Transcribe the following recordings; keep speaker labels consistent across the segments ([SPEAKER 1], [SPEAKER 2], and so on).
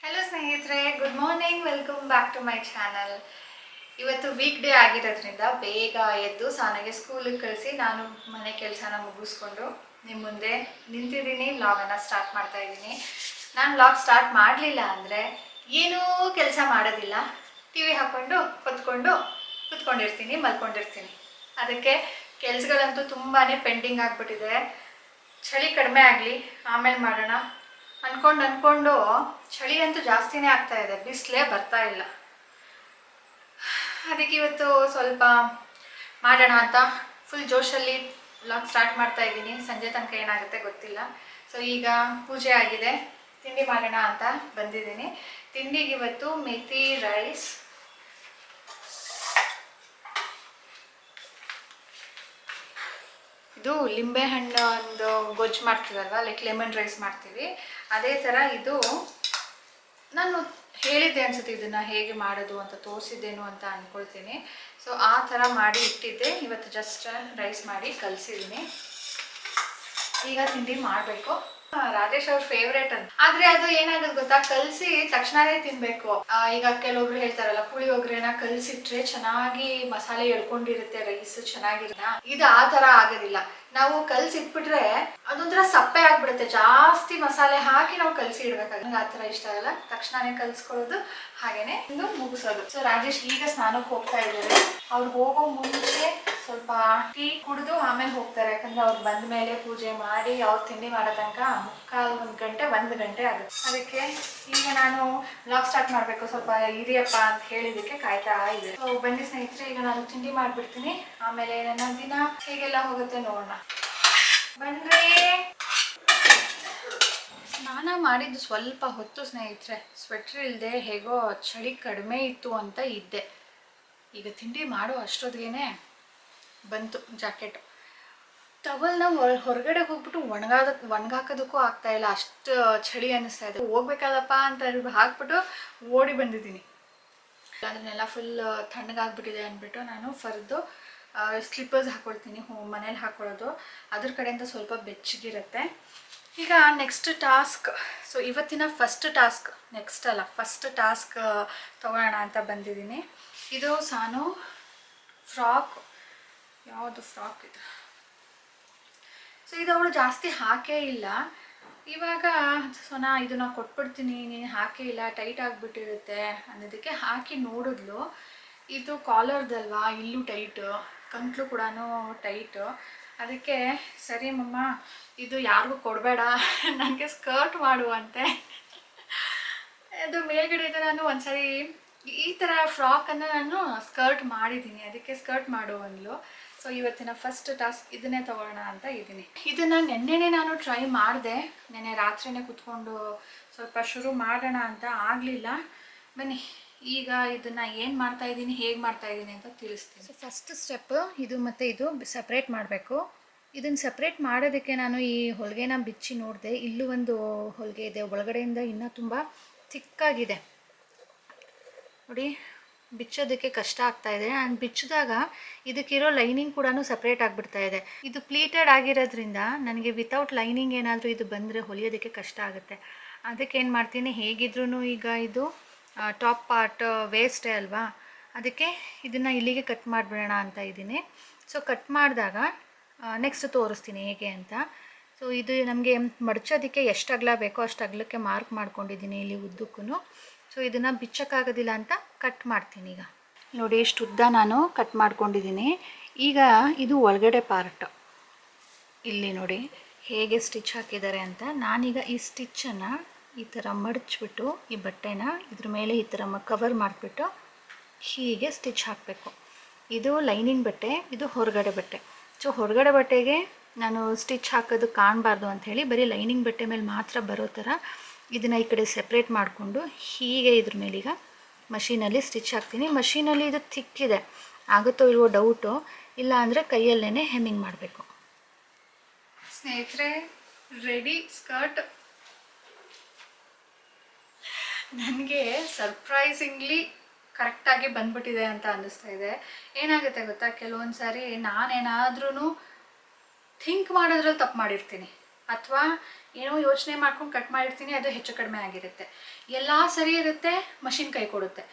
[SPEAKER 1] Hello ಸ್ನೇಹಿತರೆ, good morning. Welcome back to my channel. ಇವತ್ತು weekday ಆಗಿರೋದ್ರಿಂದ ಬೇಗ ಎದ್ದು ಸಾನಿಗೆ ಸ್ಕೂಲಿಗೆ ಕಳಿಸಿ ನಾನು ಮನೆ ಕೆಲಸನ ಮುಗಿಸ್ಕೊಂಡು ನಿಮ್ಮ ಮುಂದೆ ನಿಂತಿದ್ದೀನಿ. ವ್ಲಾಗನ್ನು ಸ್ಟಾರ್ಟ್ ಮಾಡ್ತಾ ಇದ್ದೀನಿ. ನಾನು ವ್ಲಾಗ್ ಸ್ಟಾರ್ಟ್ ಮಾಡಲಿಲ್ಲ ಅಂದರೆ ಏನೂ ಕೆಲಸ ಮಾಡೋದಿಲ್ಲ. ಟಿ ವಿ ಹಾಕ್ಕೊಂಡು ಕುತ್ಕೊಂಡಿರ್ತೀನಿ, ಮಲ್ಕೊಂಡಿರ್ತೀನಿ. ಅದಕ್ಕೆ ಕೆಲಸಗಳಂತೂ ತುಂಬಾ ಪೆಂಡಿಂಗ್ ಆಗಿಬಿಟ್ಟಿದೆ. ಚಳಿ ಕಡಿಮೆ ಆಗಲಿ ಆಮೇಲೆ ಮಾಡೋಣ ಅಂದ್ಕೊಂಡು ಚಳಿ ಅಂತೂ ಜಾಸ್ತಿನೇ ಆಗ್ತಾ ಇದೆ, ಬಿಸಿಲೇ ಬರ್ತಾ ಇಲ್ಲ. ಅದಕ್ಕೆ ಇವತ್ತು ಸ್ವಲ್ಪ ಮಾಡೋಣ ಅಂತ ಫುಲ್ ಜೋಶಲ್ಲಿ ವ್ಲಾಗ್ ಸ್ಟಾರ್ಟ್ ಮಾಡ್ತಾ ಇದ್ದೀನಿ. ಸಂಜೆ ತನಕ ಏನಾಗುತ್ತೆ ಗೊತ್ತಿಲ್ಲ. ಸೊ ಈಗ ಪೂಜೆ ಆಗಿದೆ, ತಿಂಡಿ ಮಾಡೋಣ ಅಂತ ಬಂದಿದ್ದೀನಿ. ತಿಂಡಿಗೆ ಇವತ್ತು ಮೆಥಿ ರೈಸ್, ಇದು ಲಿಂಬೆಹಣ್ಣು ಒಂದು ಗೊಜ್ಜು ಮಾಡ್ತೀವಲ್ವ, ಲೈಕ್ ಲೆಮನ್ ರೈಸ್ ಮಾಡ್ತೀವಿ, ಅದೇ ಥರ ಇದು. ನಾನು ಹೇಳಿದ್ದೆ ಅನ್ಸುತ್ತೆ ಇದನ್ನು ಹೇಗೆ ಮಾಡೋದು ಅಂತ, ತೋರಿಸಿದ್ದೇನು ಅಂತ ಅಂದ್ಕೊಳ್ತೀನಿ. ಸೊ ಆ ಥರ ಮಾಡಿ ಇಟ್ಟಿದ್ದೆ. ಇವತ್ತು ಜಸ್ಟ್ ರೈಸ್ ಮಾಡಿ ಕಲಿಸಿದ್ದೀನಿ. ಈಗ ತಿಂಡಿ ಮಾಡಬೇಕು. ರಾಜೇಶ್ ಅವ್ರ ಫೇವ್ರೇಟ್ ಅಂತ. ಆದ್ರೆ ಅದು ಏನಾಗುತ್ತೆ ಗೊತ್ತಾ, ಕಲಸಿ ತಕ್ಷಣನೇ ತಿನ್ಬೇಕು. ಈಗ ಕೆಲವೊಬ್ರು ಹೇಳ್ತಾರಲ್ಲ, ಪುಳಿಯೋಗರೆನ ಕಲಸಿಟ್ರೆ ಚೆನ್ನಾಗಿ ಮಸಾಲೆ ಎಳ್ಕೊಂಡಿರುತ್ತೆ, ರೈಸ್ ಚೆನ್ನಾಗಿರಲ್ಲ. ಇದು ಆ ತರ ಆಗೋದಿಲ್ಲ. ನಾವು ಕಲಸಿಟ್ಬಿಟ್ರೆ ಅದೊಂಥರ ಸಪ್ಪೆ ಆಗ್ಬಿಡುತ್ತೆ. ಜಾಸ್ತಿ ಮಸಾಲೆ ಹಾಕಿ ನಾವು ಕಲಸಿ ಇಡ್ಬೇಕಾಗ ನಂಗೆ ಆ ತರ ಇಷ್ಟ ಆಗಲ್ಲ. ತಕ್ಷಣನೇ ಕಲ್ಸ್ಕೊಳ್ಳೋದು, ಹಾಗೇನೆ ಇದು ಮುಗಿಸೋದು. ಸೊ ರಾಜೇಶ್ ಈಗ ಸ್ನಾನಕ್ಕೆ ಹೋಗ್ತಾ ಇದ್ದಾರೆ. ಅವ್ರು ಹೋಗೋ ಮುಂಚೆ ಸ್ವಲ್ಪ ಟೀ ಕುಡಿದು ಆಮೇಲೆ ಹೋಗ್ತಾರೆ. ಯಾಕಂದ್ರೆ ಅವ್ರು ಬಂದ ಮೇಲೆ ಪೂಜೆ ಮಾಡಿ ಅವ್ರು ತಿಂಡಿ ಮಾಡೋ ತನಕ ಒಂದು ಗಂಟೆ ಆಗುತ್ತೆ. ಅದಕ್ಕೆ ಈಗ ನಾನು ವ್ಲಾಗ್ ಸ್ಟಾರ್ಟ್ ಮಾಡಬೇಕು. ಸ್ವಲ್ಪ ಇರಿಯಪ್ಪ ಅಂತ ಹೇಳಿದಕ್ಕೆ ಕಾಯ್ತಾ ಇದೆ. ಸೊ ಬನ್ನಿ ಸ್ನೇಹಿತರೆ, ಈಗ ನಾನು ತಿಂಡಿ ಮಾಡಿಬಿಡ್ತೀನಿ. ಆಮೇಲೆ ನನ್ನ ದಿನ ಹೇಗೆಲ್ಲ ಹೋಗುತ್ತೆ ನೋಡೋಣ, ಬನ್ರಿ. ಸ್ನಾನ ಮಾಡಿದ್ದು ಸ್ವಲ್ಪ ಹೊತ್ತು ಸ್ನೇಹಿತರೆ, ಸ್ವೆಟ್ರ್ ಇಲ್ಲದೆ ಹೇಗೋ ಚಳಿ ಕಡಿಮೆ ಇತ್ತು ಅಂತ ಇದ್ದೆ. ಈಗ ತಿಂಡಿ ಮಾಡೋ ಅಷ್ಟೊತ್ತಿಗೆ ಬಂತು ಜಾಕೆಟ್. ಟವಲ್ನ ಹೊರಗಡೆ ಹೋಗ್ಬಿಟ್ಟು ಒಣಗಾಕೋದಕ್ಕೂ ಆಗ್ತಾ ಇಲ್ಲ, ಅಷ್ಟು ಚಳಿ ಅನ್ನಿಸ್ತಾ ಇದೆ. ಹೋಗ್ಬೇಕಲ್ಲಪ್ಪ ಅಂತ ಹಾಕ್ಬಿಟ್ಟು ಓಡಿ ಬಂದಿದ್ದೀನಿ. ಅದನ್ನೆಲ್ಲ ಫುಲ್ ತಣ್ಣಗಾಗ್ಬಿಟ್ಟಿದೆ ಅಂದ್ಬಿಟ್ಟು ನಾನು ಫರ್ದು ಸ್ಲಿಪ್ಪರ್ಸ್ ಹಾಕ್ಕೊಳ್ತೀನಿ. ಮನೇಲಿ ಹಾಕ್ಕೊಳ್ಳೋದು, ಅದ್ರ ಕಡೆಯಿಂದ ಸ್ವಲ್ಪ ಬೆಚ್ಚಗಿರುತ್ತೆ. ಈಗ ನೆಕ್ಸ್ಟ್ ಟಾಸ್ಕ್. ಸೊ ಇವತ್ತಿನ ಫಸ್ಟ್ ಟಾಸ್ಕ್ ತಗೊಳ್ಳೋಣ ಅಂತ ಬಂದಿದ್ದೀನಿ. ಇದು ಸಾನು ಫ್ರಾಕ್. ಯಾವುದು ಫ್ರಾಕ್ ಇದು? ಸೊ ಇದು ಅವಳು ಜಾಸ್ತಿ ಹಾಕೇ ಇಲ್ಲ. ಇವಾಗ ಸೋನಾ ಇದನ್ನ ಕೊಟ್ಬಿಡ್ತೀನಿ, ನೀನು ಹಾಕೇ ಇಲ್ಲ, ಟೈಟ್ ಆಗಿಬಿಟ್ಟಿರುತ್ತೆ ಅನ್ನೋದಕ್ಕೆ ಹಾಕಿ ನೋಡಿದ್ಲು. ಇದು ಕಾಲರ್ದಲ್ವಾ, ಇಲ್ಲೂ ಟೈಟು, ಕಂಕ್ಳು ಕೂಡ ಟೈಟು. ಅದಕ್ಕೆ ಸರಿ ಮಮ್ಮ, ಇದು ಯಾರಿಗೂ ಕೊಡಬೇಡ, ನನಗೆ ಸ್ಕರ್ಟ್ ಮಾಡುವಂತೆ. ಅದು ಮೇಲ್ಗಡೆ ನಾನು ಒಂದ್ಸರಿ ಈ ಥರ ಫ್ರಾಕನ್ನು ನಾನು ಸ್ಕರ್ಟ್ ಮಾಡಿದ್ದೀನಿ, ಅದಕ್ಕೆ ಸ್ಕರ್ಟ್ ಮಾಡು ಅಂದ್ಲು. ಸೊ ಇವತ್ತಿನ ಫಸ್ಟ್ ಟಾಸ್ಕ್ ಇದನ್ನೇ ತಗೊಳ್ಳೋಣ ಅಂತ ಇದ್ದೀನಿ. ಇದನ್ನು ನೆನ್ನೆನೇ ನಾನು ಟ್ರೈ ಮಾಡಿದೆ. ನೆನ್ನೆ ರಾತ್ರಿನೇ ಕೂತ್ಕೊಂಡು ಸ್ವಲ್ಪ ಶುರು ಮಾಡೋಣ ಅಂತ ಆಗಲಿಲ್ಲ. ಬನ್ನಿ ಈಗ ಇದನ್ನು ಏನು ಮಾಡ್ತಾಯಿದ್ದೀನಿ, ಹೇಗೆ ಮಾಡ್ತಾಯಿದ್ದೀನಿ ಅಂತ ತಿಳಿಸ್ತೀನಿ. ಸೊ ಫಸ್ಟ್ ಸ್ಟೆಪ್ ಇದು ಮತ್ತು ಇದು ಸಪ್ರೇಟ್ ಮಾಡಬೇಕು. ಇದನ್ನು ಸಪ್ರೇಟ್ ಮಾಡೋದಕ್ಕೆ ನಾನು ಈ ಹೊಲಿಗೆನ ಬಿಚ್ಚಿ ನೋಡಿದೆ. ಇಲ್ಲೂ ಒಂದು ಹೊಲಿಗೆ ಇದೆ, ಒಳಗಡೆಯಿಂದ ಇನ್ನೂ ತುಂಬ ಥಿಕ್ಕಾಗಿದೆ ನೋಡಿ. ಬಿಚ್ಚೋದಕ್ಕೆ ಕಷ್ಟ ಆಗ್ತಾ ಇದೆ. ಆ್ಯಂಡ್ ಬಿಚ್ಚಿದಾಗ ಇದಕ್ಕಿರೋ ಲೈನಿಂಗ್ ಕೂಡ ಸಪ್ರೇಟ್ ಆಗಿಬಿಡ್ತಾ ಇದೆ. ಇದು ಪ್ಲೀಟೆಡ್ ಆಗಿರೋದ್ರಿಂದ ನನಗೆ ವಿತೌಟ್ ಲೈನಿಂಗ್ ಏನಾದರೂ ಇದು ಬಂದರೆ ಹೊಲಿಯೋದಕ್ಕೆ ಕಷ್ಟ ಆಗುತ್ತೆ. ಅದಕ್ಕೆ ಏನು ಮಾಡ್ತೀನಿ, ಹೇಗಿದ್ರೂ ಈಗ ಇದು ಟಾಪ್ ಪಾರ್ಟ್ ವೇಸ್ಟೇ ಅಲ್ವಾ, ಅದಕ್ಕೆ ಇದನ್ನು ಇಲ್ಲಿಗೆ ಕಟ್ ಮಾಡಿಬಿಡೋಣ ಅಂತ ಇದ್ದೀನಿ. ಸೊ ಕಟ್ ಮಾಡಿದಾಗ ನೆಕ್ಸ್ಟ್ ತೋರಿಸ್ತೀನಿ ಹೇಗೆ ಅಂತ. ಸೊ ಇದು ನಮಗೆ ಮಡಚೋದಕ್ಕೆ ಎಷ್ಟು ಅಗಲ ಬೇಕೋ ಅಷ್ಟು ಅಗಲಕ್ಕೆ ಮಾರ್ಕ್ ಮಾಡ್ಕೊಂಡಿದ್ದೀನಿ ಇಲ್ಲಿ ಉದ್ದಕ್ಕೂ. ಸೊ ಇದನ್ನು ಬಿಚ್ಚೋಕ್ಕಾಗೋದಿಲ್ಲ ಅಂತ ಕಟ್ ಮಾಡ್ತೀನಿ. ಈಗ ನೋಡಿ ಎಷ್ಟು ಉದ್ದ ನಾನು ಕಟ್ ಮಾಡ್ಕೊಂಡಿದ್ದೀನಿ. ಈಗ ಇದು ಒಳಗಡೆ ಪಾರ್ಟ್, ಇಲ್ಲಿ ನೋಡಿ ಹೇಗೆ ಸ್ಟಿಚ್ ಹಾಕಿದ್ದಾರೆ ಅಂತ. ನಾನೀಗ ಈ ಸ್ಟಿಚ್ಚನ್ನು ಈ ಥರ ಮಡಚಿಬಿಟ್ಟು ಈ ಬಟ್ಟೆನ ಇದ್ರ ಮೇಲೆ ಈ ಥರ ಕವರ್ ಮಾಡಿಬಿಟ್ಟು ಹೀಗೆ ಸ್ಟಿಚ್ ಹಾಕಬೇಕು. ಇದು ಲೈನಿಂಗ್ ಬಟ್ಟೆ, ಇದು ಹೊರಗಡೆ ಬಟ್ಟೆ. ಸೊ ಹೊರಗಡೆ ಬಟ್ಟೆಗೆ ನಾನು ಸ್ಟಿಚ್ ಹಾಕೋದು ಕಾಣಬಾರ್ದು ಅಂಥೇಳಿ ಬರೀ ಲೈನಿಂಗ್ ಬಟ್ಟೆ ಮೇಲೆ ಮಾತ್ರ ಬರೋ ಥರ ಇದನ್ನು ಈ ಕಡೆ ಸೆಪ್ರೇಟ್ ಮಾಡಿಕೊಂಡು ಹೀಗೆ ಇದ್ರ ಮೇಲೀಗ ಮಷೀನಲ್ಲಿ ಸ್ಟಿಚ್ ಹಾಕ್ತೀನಿ. ಮಷೀನಲ್ಲಿ ಇದು ಥಿಕ್ಕಿದೆ, ಆಗುತ್ತೋ ಇಲ್ವೋ ಡೌಟು, ಇಲ್ಲ ಅಂದರೆ ಕೈಯಲ್ಲೇ ಹೆಮ್ಮಿಂಗ್ ಮಾಡಬೇಕು. ಸ್ನೇಹಿತರೆ, ರೆಡಿ ಸ್ಕರ್ಟ್. ನನಗೆ ಸರ್ಪ್ರೈಸಿಂಗ್ಲಿ ಕರೆಕ್ಟಾಗಿ ಬಂದ್ಬಿಟ್ಟಿದೆ ಅಂತ ಅನ್ನಿಸ್ತಾ ಇದೆ. ಏನಾಗುತ್ತೆ ಗೊತ್ತಾ, ಕೆಲವೊಂದು ಸಾರಿ ನಾನೇನಾದ್ರೂ ಥಿಂಕ್ ಮಾಡೋದ್ರಲ್ಲಿ ತಪ್ಪು ಮಾಡಿರ್ತೀನಿ. ಅಥವಾ ಏನೋ ಯೋಚನೆ ಮಾಡ್ಕೊಂಡು ಕಟ್ ಮಾಡಿರ್ತೀನಿ, ಅದು ಹೆಚ್ಚು ಕಡಿಮೆ ಆಗಿರುತ್ತೆ. ಎಲ್ಲ ಸರಿ ಇರುತ್ತೆ, ಮಷಿನ್ ಕೈ ಕೊಡುತ್ತೆ,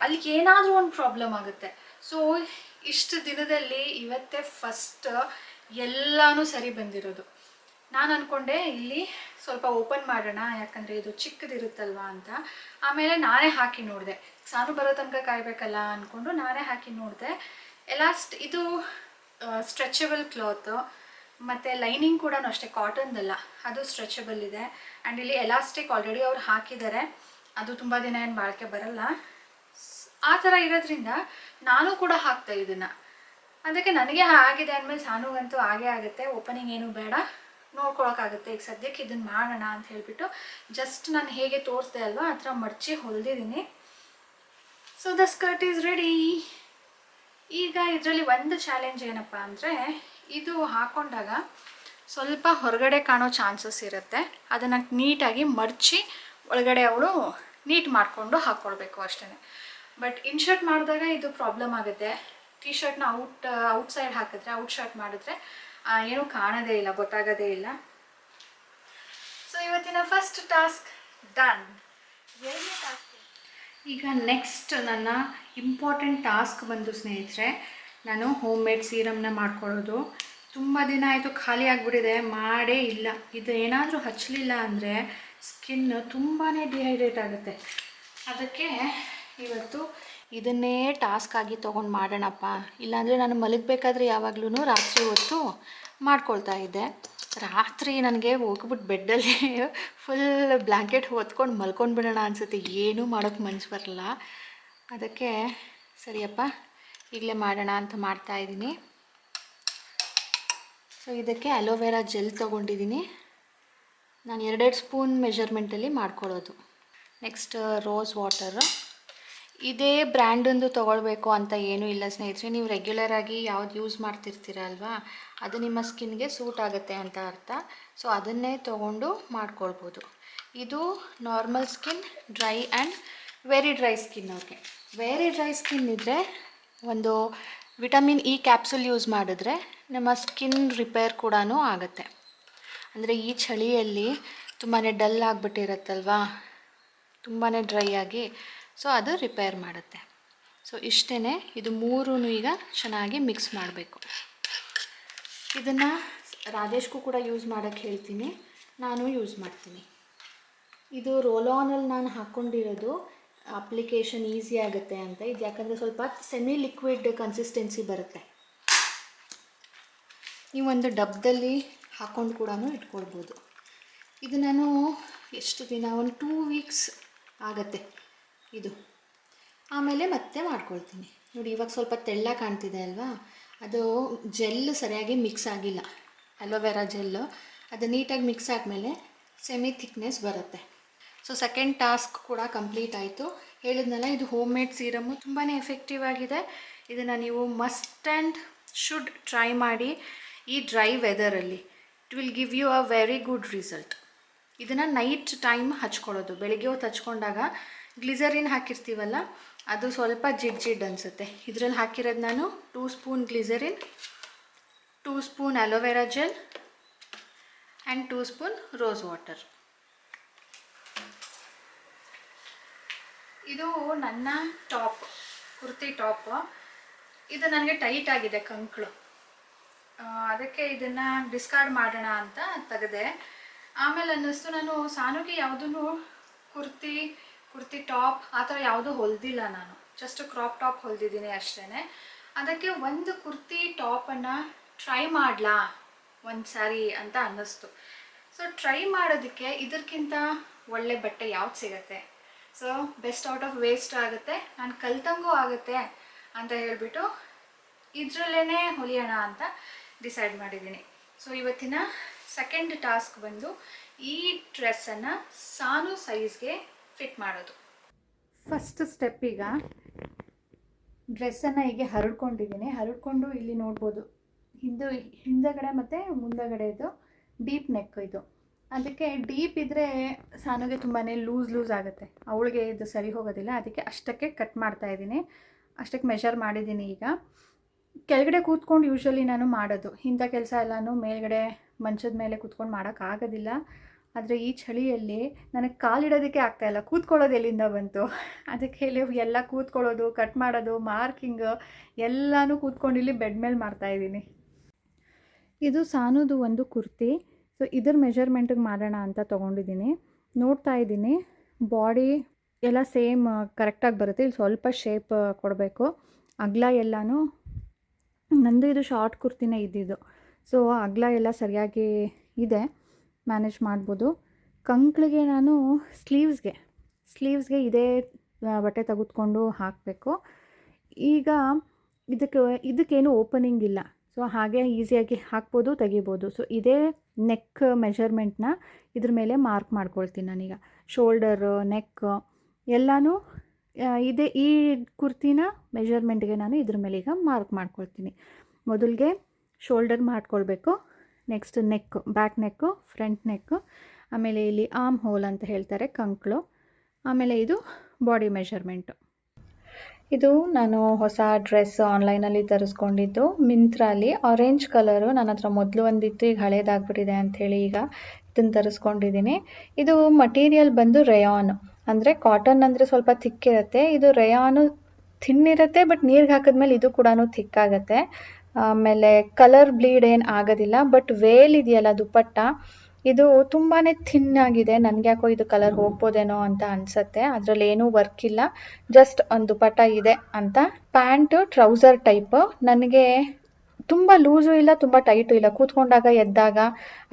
[SPEAKER 1] ಅಲ್ಲಿಗೆ ಏನಾದರೂ ಒಂದು ಪ್ರಾಬ್ಲಮ್ ಆಗುತ್ತೆ. ಸೊ ಇಷ್ಟು ದಿನದಲ್ಲಿ ಇವತ್ತೇ ಫಸ್ಟ್ ಎಲ್ಲನೂ ಸರಿ ಬಂದಿರೋದು. ನಾನು ಅಂದ್ಕೊಂಡೆ ಇಲ್ಲಿ ಸ್ವಲ್ಪ ಓಪನ್ ಮಾಡೋಣ, ಯಾಕಂದರೆ ಇದು ಚಿಕ್ಕದಿರುತ್ತಲ್ವ ಅಂತ. ಆಮೇಲೆ ನಾನೇ ಹಾಕಿ ನೋಡಿದೆ, ಸಾನು ಬರೋ ತನಕ ಕಾಯಬೇಕಲ್ಲ ಅಂದ್ಕೊಂಡು ನಾನೇ ಹಾಕಿ ನೋಡಿದೆ. ಇದು ಸ್ಟ್ರೆಚಬಲ್ ಕ್ಲಾತು, ಮತ್ತು ಲೈನಿಂಗ್ ಕೂಡ ಅಷ್ಟೇ, ಕಾಟನ್ದಲ್ಲ, ಅದು ಸ್ಟ್ರೆಚಬಲ್ ಇದೆ. ಆ್ಯಂಡ್ ಇಲ್ಲಿ ಎಲಾಸ್ಟಿಕ್ ಆಲ್ರೆಡಿ ಅವ್ರು ಹಾಕಿದ್ದಾರೆ, ಅದು ತುಂಬ ದಿನ ಏನು ಬಾಳಿಕೆ ಬರಲ್ಲ. ಆ ಥರ ಇರೋದ್ರಿಂದ ನಾನು ಕೂಡ ಹಾಕ್ತೆ ಇದನ್ನು. ಅದಕ್ಕೆ ನನಗೆ ಆಗಿದೆ ಅಂದಮೇಲೆ ಸಾನುಗಂತೂ ಆಗೇ ಆಗುತ್ತೆ, ಓಪನಿಂಗ್ ಏನೂ ಬೇಡ, ನೋಡ್ಕೊಳಕ್ಕಾಗುತ್ತೆ. ಈಗ ಸದ್ಯಕ್ಕೆ ಇದನ್ನು ಮಾಡೋಣ ಅಂತ ಹೇಳಿಬಿಟ್ಟು ಜಸ್ಟ್ ನಾನು ಹೇಗೆ ತೋರಿಸ್ದೆ ಅಲ್ವಾ ಆ ಥರ ಮಡಚಿ ಹೊಲಿದಿದ್ದೀನಿ. So the skirt is ready. ಈಗ ಇದರಲ್ಲಿ ಒಂದು ಚಾಲೆಂಜ್ ಏನಪ್ಪ ಅಂದರೆ, ಇದು ಹಾಕ್ಕೊಂಡಾಗ ಸ್ವಲ್ಪ ಹೊರಗಡೆ ಕಾಣೋ ಚಾನ್ಸಸ್ ಇರುತ್ತೆ. ಅದನ್ನು ನೀಟಾಗಿ ಮಡಚಿ ಒಳಗಡೆ ಅವಳು ನೀಟ್ ಮಾಡಿಕೊಂಡು ಹಾಕ್ಕೊಳ್ಬೇಕು ಅಷ್ಟೇ. ಬಟ್ ಇನ್ಶರ್ಟ್ ಮಾಡಿದಾಗ ಇದು ಪ್ರಾಬ್ಲಮ್ ಆಗುತ್ತೆ. ಟೀ ಶರ್ಟ್ನ ಔಟ್ಸೈಡ್ ಹಾಕಿದ್ರೆ, ಔಟ್ ಶರ್ಟ್ ಮಾಡಿದ್ರೆ ಏನೂ ಕಾಣೋದೇ ಇಲ್ಲ, ಗೊತ್ತಾಗೋದೇ ಇಲ್ಲ. ಸೊ ಇವತ್ತಿನ ಫಸ್ಟ್ ಟಾಸ್ಕ್ ಡನ್. ಈಗ ನೆಕ್ಸ್ಟ್ ನನ್ನ ಇಂಪಾರ್ಟೆಂಟ್ ಟಾಸ್ಕ್ ಬಂದು ಸ್ನೇಹಿತರೆ, ನಾನು ಹೋಮ್ ಮೇಡ್ ಸೀರಮ್ನ ಮಾಡ್ಕೊಳ್ಳೋದು. ತುಂಬ ದಿನ ಆಯಿತು, ಖಾಲಿ ಆಗಿಬಿಟ್ಟಿದೆ, ಮಾಡೇ ಇಲ್ಲ. ಇದು ಏನಾದರೂ ಹಚ್ಚಲಿಲ್ಲ ಅಂದರೆ ಸ್ಕಿನ್ನು ತುಂಬಾ ಡಿಹೈಡ್ರೇಟ್ ಆಗುತ್ತೆ. ಅದಕ್ಕೆ ಇವತ್ತು ಇದನ್ನೇ ಟಾಸ್ಕ್ ಆಗಿ ತೊಗೊಂಡು ಮಾಡೋಣಪ್ಪ. ಇಲ್ಲಾಂದರೆ ನಾನು ಮಲಗಬೇಕಾದ್ರೆ ಯಾವಾಗಲೂ ರಾತ್ರಿ ಹೊತ್ತು ಮಾಡ್ಕೊಳ್ತಾ ಇದ್ದೆ. ರಾತ್ರಿ ನನಗೆ ಹೋಗ್ಬಿಟ್ಟು ಬೆಡ್ಡಲ್ಲಿ ಫುಲ್ ಬ್ಲ್ಯಾಂಕೆಟ್ ಹೊತ್ಕೊಂಡು ಮಲ್ಕೊಂಡ್ಬಿಡೋಣ ಅನಿಸುತ್ತೆ, ಏನೂ ಮಾಡೋಕ್ಕೆ ಮನಸ್ಸು ಬರಲ್ಲ. ಅದಕ್ಕೆ ಸರಿಯಪ್ಪ ಈಗಲೇ ಮಾಡೋಣ ಅಂತ ಮಾಡ್ತಾಯಿದ್ದೀನಿ. ಸೊ ಇದಕ್ಕೆ ಅಲೋವೆರಾ ಜೆಲ್ ತೊಗೊಂಡಿದ್ದೀನಿ. ನಾನು 2 ಸ್ಪೂನ್ ಮೆಷರ್ಮೆಂಟಲ್ಲಿ ಮಾಡ್ಕೊಳ್ಳೋದು. Next rose water. ಇದೇ ಬ್ರ್ಯಾಂಡೊಂದು ತೊಗೊಳ್ಬೇಕು ಅಂತ ಏನೂ ಇಲ್ಲ ಸ್ನೇಹಿತರೆ. ನೀವು ರೆಗ್ಯುಲರಾಗಿ ಯಾವ್ದು ಯೂಸ್ ಮಾಡ್ತಿರ್ತೀರ ಅಲ್ವಾ, ಅದು ನಿಮ್ಮ ಸ್ಕಿನ್ಗೆ ಸೂಟ್ ಆಗುತ್ತೆ ಅಂತ ಅರ್ಥ. ಸೊ ಅದನ್ನೇ ತೊಗೊಂಡು ಮಾಡ್ಕೊಳ್ಬೋದು. ಇದು normal skin, dry and very dry skin. Okay, very dry skin ಇದ್ದರೆ ಒಂದು ವಿಟಮಿನ್ ಇ ಕ್ಯಾಪ್ಸುಲ್ ಯೂಸ್ ಮಾಡಿದ್ರೆ ನಮ್ಮ ಸ್ಕಿನ್ ರಿಪೇರ್ ಕೂಡ ಆಗುತ್ತೆ. ಅಂದರೆ ಈ ಚಳಿಯಲ್ಲಿ ತುಂಬಾ ಡಲ್ ಆಗಿಬಿಟ್ಟಿರುತ್ತಲ್ವಾ, ತುಂಬಾ ಡ್ರೈ ಆಗಿ, ಸೊ ಅದು ರಿಪೇರ್ ಮಾಡುತ್ತೆ. ಸೊ ಇಷ್ಟೇ, ಇದು ಮೂರೂ ಈಗ ಚೆನ್ನಾಗಿ ಮಿಕ್ಸ್ ಮಾಡಬೇಕು. ಇದನ್ನು ರಾಜೇಶ್ಗೂ ಕೂಡ ಯೂಸ್ ಮಾಡೋಕ್ಕೆ ಹೇಳ್ತೀನಿ, ನಾನು ಯೂಸ್ ಮಾಡ್ತೀನಿ. ಇದು ರೋಲ್ ಆನಲ್ಲಿ ನಾನು ಹಾಕ್ಕೊಂಡಿರೋದು ಅಪ್ಲಿಕೇಶನ್ ಈಸಿ ಆಗುತ್ತೆ ಅಂತ. ಇದು ಯಾಕಂದರೆ ಸ್ವಲ್ಪ ಸೆಮಿ ಲಿಕ್ವಿಡ್ ಕನ್ಸಿಸ್ಟೆನ್ಸಿ ಬರುತ್ತೆ. ನೀವೊಂದು ಡಬ್ಬದಲ್ಲಿ ಹಾಕ್ಕೊಂಡು ಕೂಡ ಇಟ್ಕೊಳ್ಬೋದು. ಇದು ನಾನು ಎಷ್ಟು ದಿನ, ಒಂದು 2 ವೀಕ್ಸ್ ಆಗುತ್ತೆ ಇದು. ಆಮೇಲೆ ಮತ್ತೆ ಮಾಡ್ಕೊಳ್ತೀನಿ. ನೋಡಿ ಇವಾಗ ಸ್ವಲ್ಪ ತೆಳ್ಳ ಕಾಣ್ತಿದೆ ಅಲ್ವಾ, ಅದು ಜೆಲ್ ಸರಿಯಾಗಿ ಮಿಕ್ಸ್ ಆಗಿಲ್ಲ, ಅಲೋವೆರಾ ಜೆಲ್ಲು. ಅದು ನೀಟಾಗಿ ಮಿಕ್ಸ್ ಆದಮೇಲೆ ಸೆಮಿ ಥಿಕ್ನೆಸ್ ಬರುತ್ತೆ. ಸೊ ಸೆಕೆಂಡ್ ಟಾಸ್ಕ್ ಕೂಡ ಕಂಪ್ಲೀಟ್ ಆಯಿತು. ಹೇಳಿದ್ನಲ್ಲ, ಇದು ಹೋಮ್ ಮೇಡ್ ಸೀರಮ್ಮು ತುಂಬಾ ಎಫೆಕ್ಟಿವ್ ಆಗಿದೆ. ಇದನ್ನು ನೀವು ಮಸ್ಟ್ ಆ್ಯಂಡ್ ಶುಡ್ ಟ್ರೈ ಮಾಡಿ ಈ ಡ್ರೈ ವೆದರಲ್ಲಿ. It will give you a very good result. ಇದನ್ನು ನೈಟ್ ಟೈಮ್ ಹಚ್ಕೊಳ್ಳೋದು. ಬೆಳಿಗ್ಗೆ ಹೊತ್ತು ಹಚ್ಕೊಂಡಾಗ ಗ್ಲಿಸರಿನ್ ಹಾಕಿರ್ತೀವಲ್ಲ, ಅದು ಸ್ವಲ್ಪ ಜಿಡ್ ಅನಿಸುತ್ತೆ. ಇದರಲ್ಲಿ ಹಾಕಿರೋದು ನಾನು 2 spoon glycerine, 2 spoon aloe vera gel and 2 spoon rose water. ಇದು ನನ್ನ ಟಾಪ್, ಕುರ್ತಿ ಟಾಪ್. ಇದು ನನಗೆ ಟೈಟ್ ಆಗಿದೆ ಕಂಕಳು, ಅದಕ್ಕೆ ಇದನ್ನು ಡಿಸ್ಕಾರ್ಡ್ ಮಾಡೋಣ ಅಂತ ತೆಗೆದೆ. ಆಮೇಲೆ ಅನ್ನಿಸ್ತು, ನಾನು ಸಾನುಗೆ ಯಾವುದೂ ಕುರ್ತಿ ಟಾಪ್ ಆ ಥರ ಯಾವುದೂ ಹೊಲ್ದಿಲ್ಲ. ನಾನು ಜಸ್ಟ್ ಕ್ರಾಪ್ ಟಾಪ್ ಹೊಲ್ದಿದ್ದೀನಿ ಅಷ್ಟೇ. ಅದಕ್ಕೆ ಒಂದು ಕುರ್ತಿ ಟಾಪನ್ನು ಟ್ರೈ ಮಾಡಲಾ ಒಂದು ಸಾರಿ ಅಂತ ಅನ್ನಿಸ್ತು. ಸೊ ಟ್ರೈ ಮಾಡೋದಕ್ಕೆ ಇದಕ್ಕಿಂತ ಒಳ್ಳೆ ಬಟ್ಟೆ ಯಾವ್ದು ಸಿಗುತ್ತೆ, so best out of waste ಆಗುತ್ತೆ, ನಾನು ಕಲ್ತಂಗೂ ಆಗುತ್ತೆ ಅಂತ ಹೇಳಿಬಿಟ್ಟು ಇದರಲ್ಲೇ ಹೊಲಿಯೋಣ ಅಂತ ಡಿಸೈಡ್ ಮಾಡಿದ್ದೀನಿ. ಸೊ ಇವತ್ತಿನ ಸೆಕೆಂಡ್ ಟಾಸ್ಕ್ ಬಂದು ಈ ಡ್ರೆಸ್ಸನ್ನು ಸಾನು ಸೈಜ್ಗೆ ಫಿಟ್ ಮಾಡೋದು. ಫಸ್ಟ್ ಸ್ಟೆಪ್, ಈಗ ಡ್ರೆಸ್ಸನ್ನು ಹೀಗೆ ಹರಡ್ಕೊಂಡು ಇಲ್ಲಿ ನೋಡ್ಬೋದು, ಹಿಂದಗಡೆ ಮತ್ತು ಮುಂದಗಡೆದು ಡೀಪ್ ನೆಕ್ ಇದು. ಅದಕ್ಕೆ ಡೀಪ್ ಇದ್ದರೆ ಸಾನುಗೆ ತುಂಬಾ ಲೂಸ್ ಆಗುತ್ತೆ, ಅವಳಿಗೆ ಇದು ಸರಿ ಹೋಗೋದಿಲ್ಲ. ಅದಕ್ಕೆ ಅಷ್ಟಕ್ಕೆ ಕಟ್ ಮಾಡ್ತಾಯಿದ್ದೀನಿ, ಅಷ್ಟಕ್ಕೆ ಮೆಷರ್ ಮಾಡಿದ್ದೀನಿ. ಈಗ ಕೆಳಗಡೆ ಕೂತ್ಕೊಂಡು ಯೂಶ್ವಲಿ ನಾನು ಮಾಡೋದು, ಇಂಥ ಕೆಲಸ ಎಲ್ಲನೂ ಮೇಲ್ಗಡೆ ಮಂಚದ ಮೇಲೆ ಕೂತ್ಕೊಂಡು ಮಾಡೋಕ್ಕಾಗೋದಿಲ್ಲ. ಆದರೆ ಈ ಚಳಿಯಲ್ಲಿ ನನಗೆ ಕಾಲಿಡೋದಕ್ಕೆ ಆಗ್ತಾಯಿಲ್ಲ, ಕೂತ್ಕೊಳ್ಳೋದು ಎಲ್ಲಿಂದ ಬಂತು. ಅದಕ್ಕೆ ಇಲ್ಲಿ ಎಲ್ಲ ಕೂತ್ಕೊಳ್ಳೋದು, ಕಟ್ ಮಾಡೋದು, ಮಾರ್ಕಿಂಗ್ ಎಲ್ಲನೂ ಕೂತ್ಕೊಂಡು ಇಲ್ಲಿ ಬೆಡ್ ಮೇಲೆ ಮಾಡ್ತಾಯಿದ್ದೀನಿ. ಇದು ಸಾನುದು ಒಂದು ಕುರ್ತಿ. ಸೊ ಇದ್ರ ಮೆಜರ್ಮೆಂಟಿಗೆ ಮಾಡೋಣ ಅಂತ ತೊಗೊಂಡಿದ್ದೀನಿ. ನೋಡ್ತಾ ಇದ್ದೀನಿ, ಬಾಡಿ ಎಲ್ಲ ಸೇಮ್ ಕರೆಕ್ಟಾಗಿ ಬರುತ್ತೆ. ಇಲ್ಲಿ ಸ್ವಲ್ಪ ಶೇಪ್ ಕೊಡಬೇಕು. ಅಗಲ ಎಲ್ಲನೂ ನಂದು ಇದು ಶಾರ್ಟ್ ಕುರ್ತಿನೇ ಇದ್ದಿದ್ದು. ಸೊ ಅಗಲ ಎಲ್ಲ ಸರಿಯಾಗಿ ಇದೆ, ಮ್ಯಾನೇಜ್ ಮಾಡ್ಬೋದು. ಕಂಕ್ಳಿಗೆ ನಾನು ಸ್ಲೀವ್ಸ್ಗೆ ಇದೇ ಬಟ್ಟೆ ತೆಗೆದುಕೊಂಡು ಹಾಕಬೇಕು. ಈಗ ಇದಕ್ಕೇನು ಓಪನಿಂಗ್ ಇಲ್ಲ, ಸೊ ಹಾಗೆ ಈಸಿಯಾಗಿ ಹಾಕ್ಬೋದು, ತೆಗಿಬೋದು. ಸೊ ಇದೇ ನೆಕ್ ಮೆಷರ್ಮೆಂಟ್ನ ಇದ್ರ ಮೇಲೆ ಮಾರ್ಕ್ ಮಾಡ್ಕೊಳ್ತೀನಿ ನಾನೀಗ. ಶೋಲ್ಡರು, ನೆಕ್ ಎಲ್ಲನೂ ಇದೇ ಈ ಕುರ್ತಿನ ಮೆಷರ್ಮೆಂಟ್ಗೆ ನಾನು ಇದ್ರ ಮೇಲೆ ಈಗ ಮಾರ್ಕ್ ಮಾಡ್ಕೊಳ್ತೀನಿ. ಮೊದಲಿಗೆ ಶೋಲ್ಡರ್ ಮಾಡ್ಕೊಳ್ಬೇಕು, ನೆಕ್ಸ್ಟ್ ನೆಕ್ಕು, ಬ್ಯಾಕ್ ನೆಕ್ಕು, ಫ್ರಂಟ್ ನೆಕ್ಕು, ಆಮೇಲೆ ಇಲ್ಲಿ ಆರ್ಮ್ ಹೋಲ್ ಅಂತ ಹೇಳ್ತಾರೆ, ಕಂಕ್ಳು, ಆಮೇಲೆ ಇದು ಬಾಡಿ ಮೆಷರ್ಮೆಂಟು. ಇದು ನಾನು ಹೊಸ ಡ್ರೆಸ್ ಆನ್ಲೈನಲ್ಲಿ ತರಿಸ್ಕೊಂಡಿದ್ದು, ಮಿಂತ್ರಾಲಿ. ಆರೆಂಜ್ ಕಲರು ನನ್ನ ಹತ್ರ ಮೊದಲು ಒಂದಿತ್ತು, ಈಗ ಹಳೇದಾಗ್ಬಿಟ್ಟಿದೆ ಅಂಥೇಳಿ ಈಗ ಇದನ್ನು ತರಿಸ್ಕೊಂಡಿದ್ದೀನಿ. ಇದು ಮಟೀರಿಯಲ್ ಬಂದು ರೇಯಾನ್, ಅಂದರೆ ಕಾಟನ್ ಅಂದರೆ ಸ್ವಲ್ಪ ಥಿಕ್ಕಿರುತ್ತೆ, ಇದು ರೇಯಾನು ಥಿನ್ ಇರುತ್ತೆ, ಬಟ್ ನೀರಿಗೆ ಹಾಕಿದ್ಮೇಲೆ ಇದು ಕೂಡ ಥಿಕ್ಕಾಗತ್ತೆ. ಆಮೇಲೆ ಕಲರ್ ಬ್ಲೀಡ್ ಏನು ಆಗೋದಿಲ್ಲ. ಬಟ್ ವೇಲ್ ಇದೆಯಲ್ಲ, ದುಪ್ಪಟ್ಟ, ಇದು ತುಂಬಾ ಥಿನ್ ಆಗಿದೆ. ನನಗೆ ಯಾಕೋ ಇದು ಕಲರ್ ಹೋಗ್ಬೋದೇನೋ ಅಂತ ಅನಿಸುತ್ತೆ. ಅದರಲ್ಲಿ ಏನೂ ವರ್ಕ್ ಇಲ್ಲ, ಜಸ್ಟ್ ಒಂದು ದುಪ್ಪಟ್ಟ ಇದೆ ಅಂತ. ಪ್ಯಾಂಟು ಟ್ರೌಸರ್ ಟೈಪು, ನನಗೆ ತುಂಬ ಲೂಸು ಇಲ್ಲ, ತುಂಬ ಟೈಟು ಇಲ್ಲ, ಕೂತ್ಕೊಂಡಾಗ ಎದ್ದಾಗ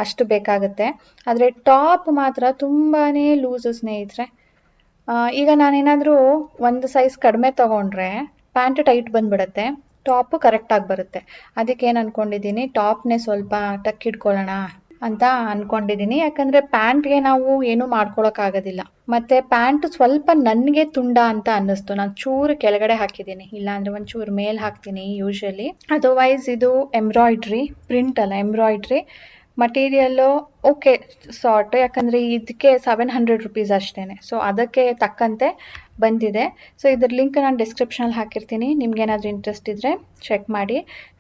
[SPEAKER 1] ಅಷ್ಟು ಬೇಕಾಗುತ್ತೆ. ಆದರೆ ಟಾಪ್ ಮಾತ್ರ ತುಂಬಾ ಲೂಸು ಸ್ನೇಹಿತರೆ. ಈಗ ನಾನೇನಾದರೂ ಒಂದು ಸೈಜ್ ಕಡಿಮೆ ತೊಗೊಂಡ್ರೆ ಪ್ಯಾಂಟ್ ಟೈಟ್ ಬಂದುಬಿಡುತ್ತೆ, ಟಾಪು ಕರೆಕ್ಟಾಗಿ ಬರುತ್ತೆ. ಅದಕ್ಕೆ ಏನು ಅಂದ್ಕೊಂಡಿದ್ದೀನಿ, ಟಾಪ್ನೇ ಸ್ವಲ್ಪ ಟಕ್ ಹಿಡ್ಕೊಳ್ಳೋಣ ಅಂತ ಅಂದ್ಕೊಂಡಿದ್ದೀನಿ. ಯಾಕಂದರೆ ಪ್ಯಾಂಟ್ಗೆ ನಾವು ಏನೂ ಮಾಡ್ಕೊಳಕ್ಕಾಗೋದಿಲ್ಲ. ಮತ್ತು ಪ್ಯಾಂಟ್ ಸ್ವಲ್ಪ ನನಗೆ ತುಂಡ ಅಂತ ಅನ್ನಿಸ್ತು, ನಾನು ಚೂರು ಕೆಳಗಡೆ ಹಾಕಿದ್ದೀನಿ, ಇಲ್ಲಾಂದರೆ ಒಂಚೂರು ಮೇಲೆ ಹಾಕ್ತೀನಿ ಯೂಶ್ವಲಿ. ಅದರ್ವೈಸ್ ಇದು ಎಂಬ್ರಾಯ್ಡ್ರಿ, ಪ್ರಿಂಟ್ ಅಲ್ಲ ಎಂಬ್ರಾಯ್ಡ್ರಿ ಮಟೀರಿಯಲ್ಲು ಓಕೆ ಸಾರ್ಟ್, ಯಾಕಂದರೆ ಇದಕ್ಕೆ 700 ರುಪೀಸ್ ಅಷ್ಟೇ. ಸೊ ಅದಕ್ಕೆ ತಕ್ಕಂತೆ ಬಂದಿದೆ. ಸೊ ಇದ್ರ ಲಿಂಕ್ ನಾನು ಡಿಸ್ಕ್ರಿಪ್ಷನಲ್ಲಿ ಹಾಕಿರ್ತೀನಿ, ನಿಮ್ಗೇನಾದರೂ ಇಂಟ್ರೆಸ್ಟ್ ಇದ್ದರೆ ಚೆಕ್ ಮಾಡಿ.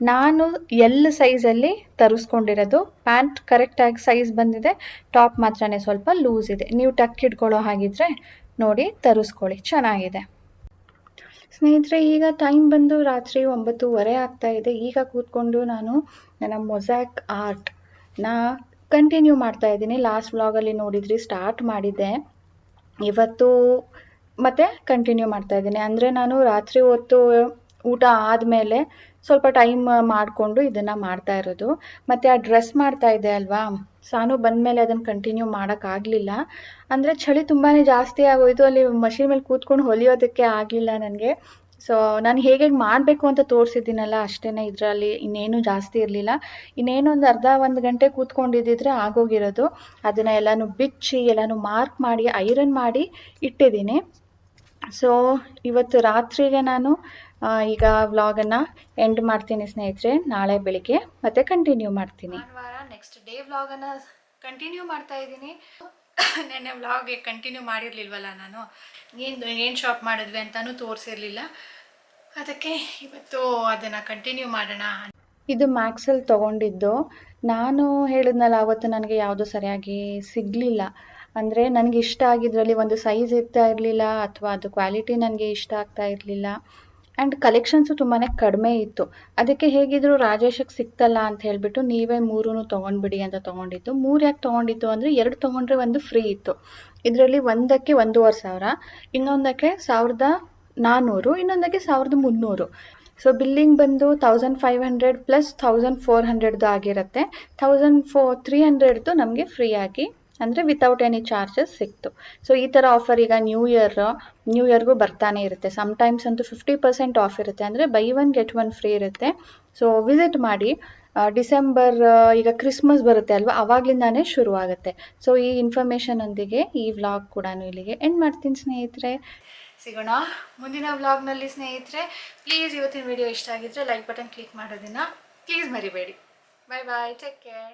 [SPEAKER 1] ನಾನು ಎಲ್ ಸೈಜಲ್ಲಿ ತರಿಸ್ಕೊಂಡಿರೋದು, ಪ್ಯಾಂಟ್ ಕರೆಕ್ಟಾಗಿ ಸೈಜ್ ಬಂದಿದೆ, ಟಾಪ್ ಮಾತ್ರನೇ ಸ್ವಲ್ಪ ಲೂಸ್ ಇದೆ. ನೀವು ಟಕ್ ಹಿಡ್ಕೊಳ್ಳೋ ಹಾಗಿದ್ರೆ ನೋಡಿ ತರಿಸ್ಕೊಳ್ಳಿ, ಚೆನ್ನಾಗಿದೆ. ಸ್ನೇಹಿತರೆ, ಈಗ ಟೈಮ್ ಬಂದು ರಾತ್ರಿ 9:30 ಆಗ್ತಾ ಇದೆ. ಈಗ ಕೂತ್ಕೊಂಡು ನಾನು ನನ್ನ ಮೊಸಾಕ್ ಆರ್ಟ್ನ ಕಂಟಿನ್ಯೂ ಮಾಡ್ತಾ ಇದ್ದೀನಿ. ಲಾಸ್ಟ್ ವ್ಲಾಗಲ್ಲಿ ನೋಡಿದ್ರಿ, ಸ್ಟಾರ್ಟ್ ಮಾಡಿದ್ದೆ, ಇವತ್ತು ಮತ್ತೆ ಕಂಟಿನ್ಯೂ ಮಾಡ್ತಾ ಇದ್ದೀನಿ. ಅಂದರೆ ನಾನು ರಾತ್ರಿ ಹೊತ್ತು ಊಟ ಆದಮೇಲೆ ಸ್ವಲ್ಪ ಟೈಮ್ ಮಾಡಿಕೊಂಡು ಇದನ್ನು ಮಾಡ್ತಾ ಇರೋದು. ಮತ್ತು ಆ ಡ್ರೆಸ್ ಮಾಡ್ತಾ ಇದ್ದೆ ಅಲ್ವಾ, ಸಾನು ಬಂದಮೇಲೆ ಅದನ್ನು ಕಂಟಿನ್ಯೂ ಮಾಡೋಕ್ಕಾಗಲಿಲ್ಲ. ಅಂದರೆ ಚಳಿ ತುಂಬಾ ಜಾಸ್ತಿ ಆಗೋಯಿತು, ಅಲ್ಲಿ ಮಷೀನ್ ಮೇಲೆ ಕೂತ್ಕೊಂಡು ಹೊಲಿಯೋದಕ್ಕೆ ಆಗಲಿಲ್ಲ ನನಗೆ. ಸೊ ನಾನು ಹೇಗೆ ಮಾಡಬೇಕು ಅಂತ ತೋರಿಸಿದ್ದೀನಲ್ಲ ಅಷ್ಟೇ, ಇದರಲ್ಲಿ ಇನ್ನೇನು ಜಾಸ್ತಿ ಇರಲಿಲ್ಲ. ಇನ್ನೇನು ಒಂದು ಗಂಟೆ ಕೂತ್ಕೊಂಡಿದ್ದಿದ್ರೆ ಆಗೋಗಿರೋದು. ಅದನ್ನು ಎಲ್ಲನೂ ಬಿಚ್ಚಿ ಎಲ್ಲನೂ ಮಾರ್ಕ್ ಮಾಡಿ ಐರನ್ ಮಾಡಿ ಇಟ್ಟಿದ್ದೀನಿ. ಸೊ ಇವತ್ತು ರಾತ್ರಿಗೆ ನಾನು ಈಗ ವ್ಲಾಗನ್ನು ಎಂಡ್ ಮಾಡ್ತೀನಿ ಸ್ನೇಹಿತರೆ. ನಾಳೆ ಬೆಳಿಗ್ಗೆ ಮತ್ತೆ ಕಂಟಿನ್ಯೂ ಮಾಡ್ತೀನಿ. ಭಾನುವಾರ ನೆಕ್ಸ್ಟ್ ಡೇ ವ್ಲಾಗನ್ನು ಕಂಟಿನ್ಯೂ ಮಾಡ್ತಾ ಇದ್ದೀನಿ. ನೆನ್ನೆ ವ್ಲಾಗ್ಗೆ ಕಂಟಿನ್ಯೂ ಮಾಡಿರಲಿಲ್ವಲ್ಲ, ನಾನು ಏನು ಶಾಪ್ ಮಾಡಿದ್ವಿ ಅಂತಲೂ ತೋರಿಸಿರಲಿಲ್ಲ, ಅದಕ್ಕೆ ಇವತ್ತು ಅದನ್ನು ಕಂಟಿನ್ಯೂ ಮಾಡೋಣ. ಇದು ಮ್ಯಾಕ್ಸಲ್ಲಿ ತೊಗೊಂಡಿದ್ದು. ನಾನು ಹೇಳಿದ್ನಲ್ಲ ಅವತ್ತು, ನನಗೆ ಯಾವುದೂ ಸರಿಯಾಗಿ ಸಿಗಲಿಲ್ಲ. ಅಂದರೆ ನನಗೆ ಇಷ್ಟ ಆಗಿದ್ರಲ್ಲಿ ಒಂದು ಸೈಜ್ ಇರ್ತಾ ಇರಲಿಲ್ಲ, ಅಥವಾ ಅದು ಕ್ವಾಲಿಟಿ ನನಗೆ ಇಷ್ಟ ಆಗ್ತಾ ಇರಲಿಲ್ಲ. ಆ್ಯಂಡ್ ಕಲೆಕ್ಷನ್ಸು ತುಂಬಾ ಕಡಿಮೆ ಇತ್ತು. ಅದಕ್ಕೆ ಹೇಗಿದ್ರು ರಾಜೇಶಕ್ಕೆ ಸಿಕ್ತಲ್ಲ ಅಂತ ಹೇಳಿಬಿಟ್ಟು ನೀವೇ 3 ತೊಗೊಂಡ್ಬಿಡಿ ಅಂತ ತೊಗೊಂಡಿದ್ದು. 3 ಯಾಕೆ ತೊಗೊಂಡಿದ್ದು ಅಂದರೆ 2 ತೊಗೊಂಡ್ರೆ ಒಂದು ಫ್ರೀ ಇತ್ತು. ಇದರಲ್ಲಿ ಒಂದಕ್ಕೆ 1,500, ಇನ್ನೊಂದಕ್ಕೆ 1,400, ಇನ್ನೊಂದಕ್ಕೆ 1,300. ಸೊ ಬಿಲ್ಲಿಂಗ್ ಬಂದು 1,500 ಪ್ಲಸ್ 1,400 ಆಗಿರುತ್ತೆ. 1,300 ನಮಗೆ ಫ್ರೀ ಆಗಿ, ಅಂದರೆ ವಿತೌಟ್ ಎನಿ ಚಾರ್ಜಸ್ ಸಿಕ್ತು. ಸೊ ಈ ಥರ ಆಫರ್ ಈಗ ನ್ಯೂ ಇಯರ್ಗೂ ಬರ್ತಾನೆ ಇರುತ್ತೆ. ಸಮ್ಟೈಮ್ಸ್ ಅಂತೂ 50% ಆಫ್ ಇರುತ್ತೆ, ಅಂದರೆ ಬೈ 1 get 1 ಫ್ರೀ ಇರುತ್ತೆ. ಸೊ ವಿಸಿಟ್ ಮಾಡಿ. ಡಿಸೆಂಬರ್ ಈಗ ಕ್ರಿಸ್ಮಸ್ ಬರುತ್ತೆ ಅಲ್ವಾ, ಆವಾಗಲಿಂದಾನೇ ಶುರುವಾಗುತ್ತೆ. ಸೊ ಈ ಇನ್ಫಾರ್ಮೇಷನೊಂದಿಗೆ ಈ ವ್ಲಾಗ್ ಕೂಡ ಇಲ್ಲಿಗೆ ಎಂಡ್ ಮಾಡ್ತೀನಿ ಸ್ನೇಹಿತರೆ. ಸಿಗೋಣ ಮುಂದಿನ ವ್ಲಾಗ್ನಲ್ಲಿ ಸ್ನೇಹಿತರೆ. ಪ್ಲೀಸ್ ಇವತ್ತಿನ ವಿಡಿಯೋ ಇಷ್ಟ ಆಗಿದ್ದರೆ ಲೈಕ್ ಬಟನ್ ಕ್ಲಿಕ್ ಮಾಡೋದನ್ನು ಪ್ಲೀಸ್ ಮರಿಬೇಡಿ. ಬಾಯ್ ಬಾಯ್, ಟೇಕ್ ಕೇರ್.